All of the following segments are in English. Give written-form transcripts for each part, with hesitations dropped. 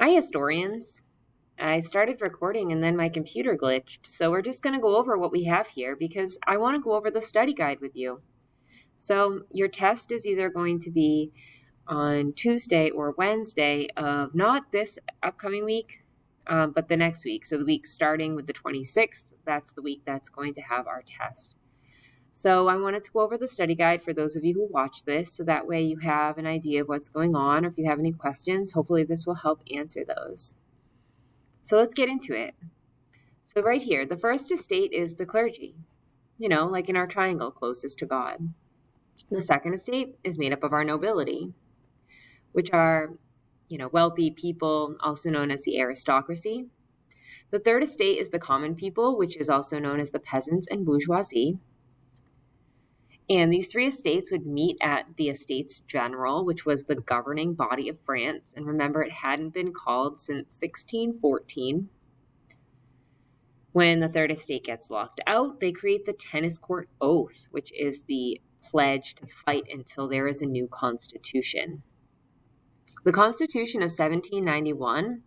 Hi, historians. I started recording and then my computer glitched, so we're just going to go over what we have here because I want to go over the study guide with you. So, your test is either going to be on Tuesday or Wednesday of not this upcoming week, but the next week. So, the week starting with the 26th, that's the week that's going to have our test. So, I wanted to go over the study guide for those of you who watch this so that way you have an idea of what's going on, or if you have any questions, hopefully this will help answer those. So let's get into it. So right here, the first estate is the clergy, like in our triangle closest to God. The second estate is made up of our nobility, which are, wealthy people, also known as the aristocracy. The third estate is the common people, which is also known as the peasants and bourgeoisie. And these three estates would meet at the Estates General, which was the governing body of France. And remember, it hadn't been called since 1614. When the third estate gets locked out, they create the tennis court oath, which is the pledge to fight until there is a new constitution. The Constitution of 1791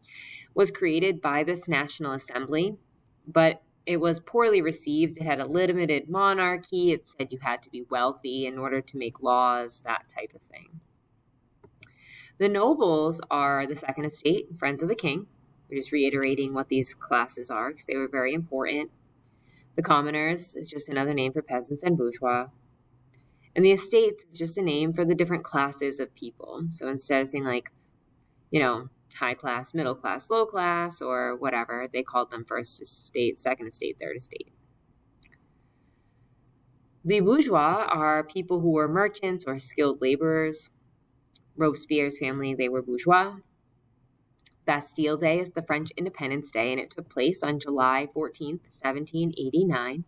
was created by this National Assembly, but it was poorly received. It had a limited monarchy. It said you had to be wealthy in order to make laws, that type of thing. The nobles are the second estate, friends of the king. We're just reiterating what these classes are because they were very important. The commoners is just another name for peasants and bourgeois. And the estates is just a name for the different classes of people. So instead of saying high class, middle class, low class, or whatever, they called them first estate, second estate, third estate. The bourgeois are people who were merchants or skilled laborers. Robespierre's family, they were bourgeois. Bastille Day is the French Independence Day, and it took place on July 14th, 1789.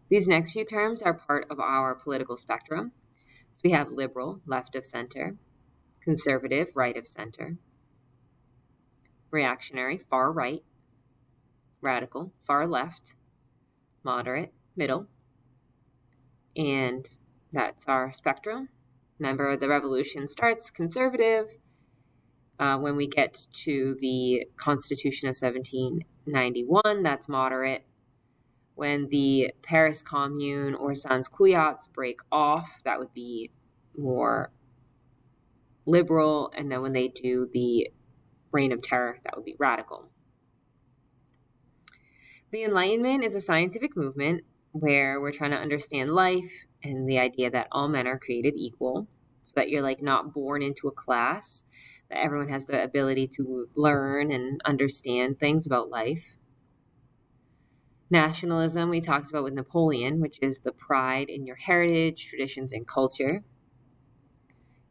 These next few terms are part of our political spectrum. So we have liberal, left of center, conservative, right of center, reactionary, far right, radical, far left, moderate, middle, and that's our spectrum. Remember, the revolution starts conservative. When we get to the Constitution of 1791, that's moderate. When the Paris Commune or sans-culottes break off, that would be more liberal. And then when they do the Reign of Terror, that would be radical. The Enlightenment is a scientific movement where we're trying to understand life and the idea that all men are created equal, so that you're not born into a class, that everyone has the ability to learn and understand things about life. Nationalism, we talked about with Napoleon, which is the pride in your heritage, traditions, and culture.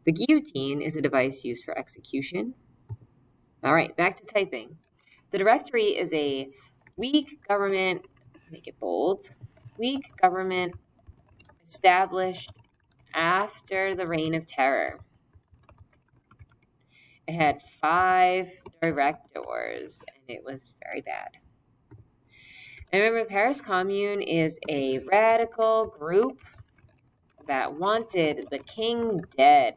The guillotine is a device used for execution. All right, back to typing. The Directory is a weak government, make it bold, weak government established after the Reign of Terror. It had 5 directors, and it was very bad. And remember, the Paris Commune is a radical group that wanted the king dead,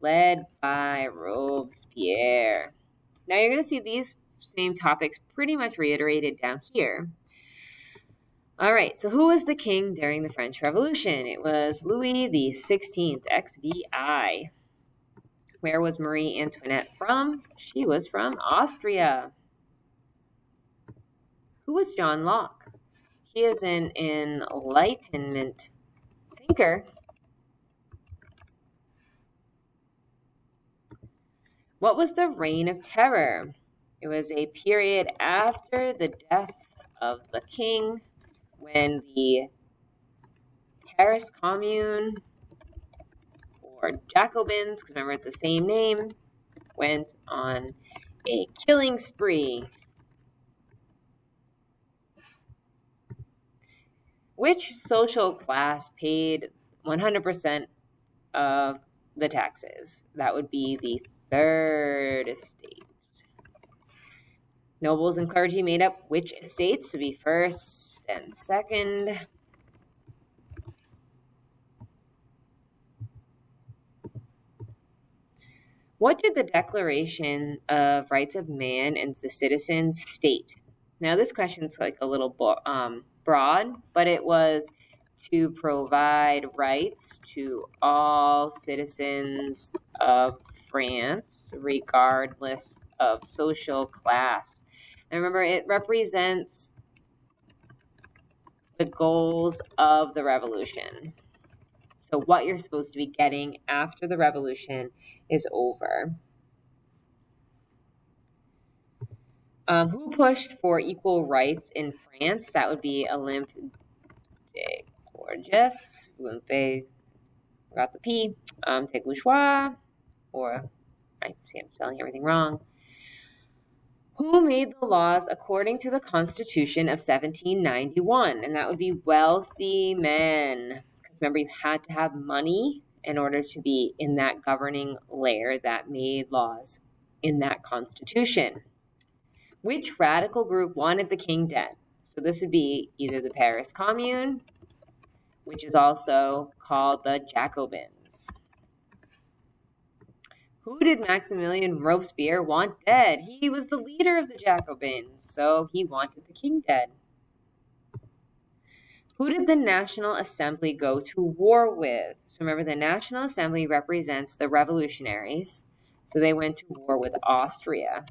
led by Robespierre. Now you're going to see these same topics pretty much reiterated down here. All right, so who was the king during the French Revolution? It was Louis XVI, XVI. Where was Marie Antoinette from? She was from Austria. Who was John Locke? He is an Enlightenment thinker. What was the Reign of Terror? It was a period after the death of the king when the Paris Commune, or Jacobins, because remember it's the same name, went on a killing spree. Which social class paid 100% of the taxes? That would be the third estate. Nobles and clergy made up which estates to be first and second? What did the Declaration of Rights of Man and the Citizens state? Now, this question's like a little broad, but it was to provide rights to all citizens of France, regardless of social class. And remember, it represents the goals of the revolution. So what you're supposed to be getting after the revolution is over. Who pushed for equal rights in France? That would be Olympe de Gouges. Olympe, forgot the P. De Gouges, or I see I'm spelling everything wrong. Who made the laws according to the Constitution of 1791? And that would be wealthy men. Because remember, you had to have money in order to be in that governing layer that made laws in that Constitution. Which radical group wanted the king dead? So this would be either the Paris Commune, which is also called the Jacobins. Who did Maximilian Robespierre want dead? He was the leader of the Jacobins, so he wanted the king dead. Who did the National Assembly go to war with? So remember, the National Assembly represents the revolutionaries, so they went to war with Austria.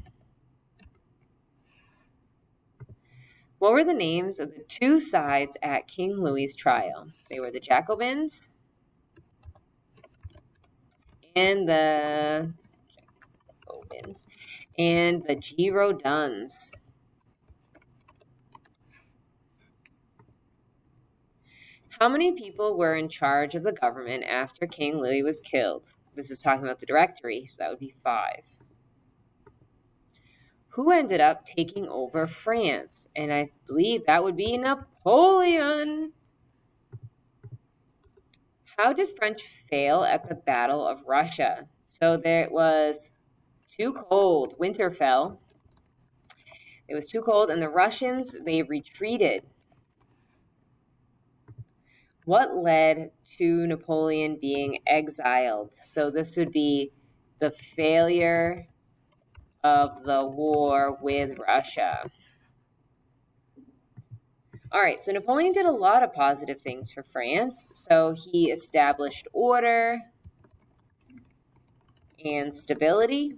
What were the names of the two sides at King Louis's trial? They were the Jacobins and the Girondins. How many people were in charge of the government after King Louis was killed? This is talking about the Directory, so that would be 5. Who ended up taking over France? And I believe that would be Napoleon. How did French fail at the Battle of Russia? So there it was too cold. Winter fell. It was too cold, and the Russians, they retreated. What led to Napoleon being exiled? So this would be the failure of the war with Russia. All right, so Napoleon did a lot of positive things for France. So he established order and stability.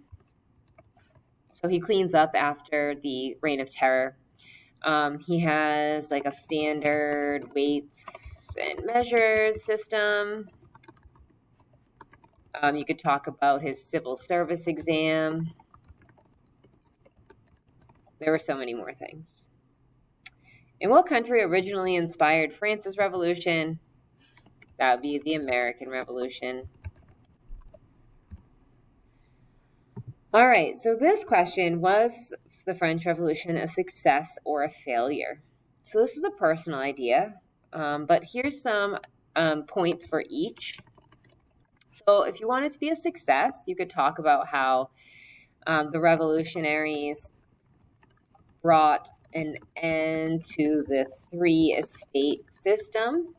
So he cleans up after the Reign of Terror. He has like a standard weights and measures system. You could talk about his civil service exam. There were so many more things. And what country originally inspired France's Revolution? That would be the American Revolution. All right, so this question, was the French Revolution a success or a failure? So this is a personal idea, but here's some points for each. So if you want it to be a success, you could talk about how the revolutionaries brought an end to the 3-estate system.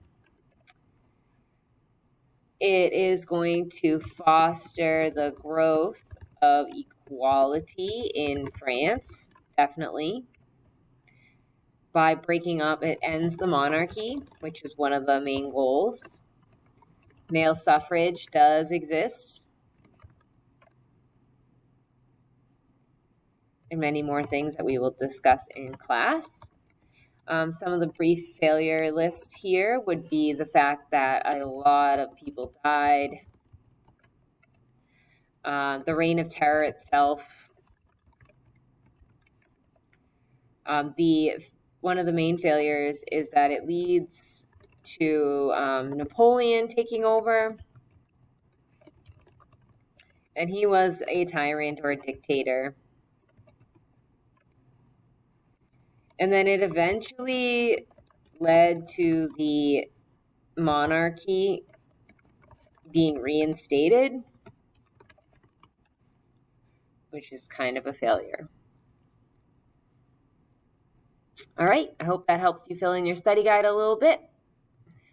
It is going to foster the growth of equality in France, definitely. By breaking up, it ends the monarchy, which is one of the main goals. Male suffrage does exist. And many more things that we will discuss in class. Some of the brief failure list here would be the fact that a lot of people died. The Reign of Terror itself. One of the main failures is that it leads to Napoleon taking over. And he was a tyrant or a dictator. And then it eventually led to the monarchy being reinstated, which is kind of a failure. All right, I hope that helps you fill in your study guide a little bit.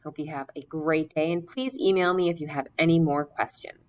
Hope you have a great day, and please email me if you have any more questions.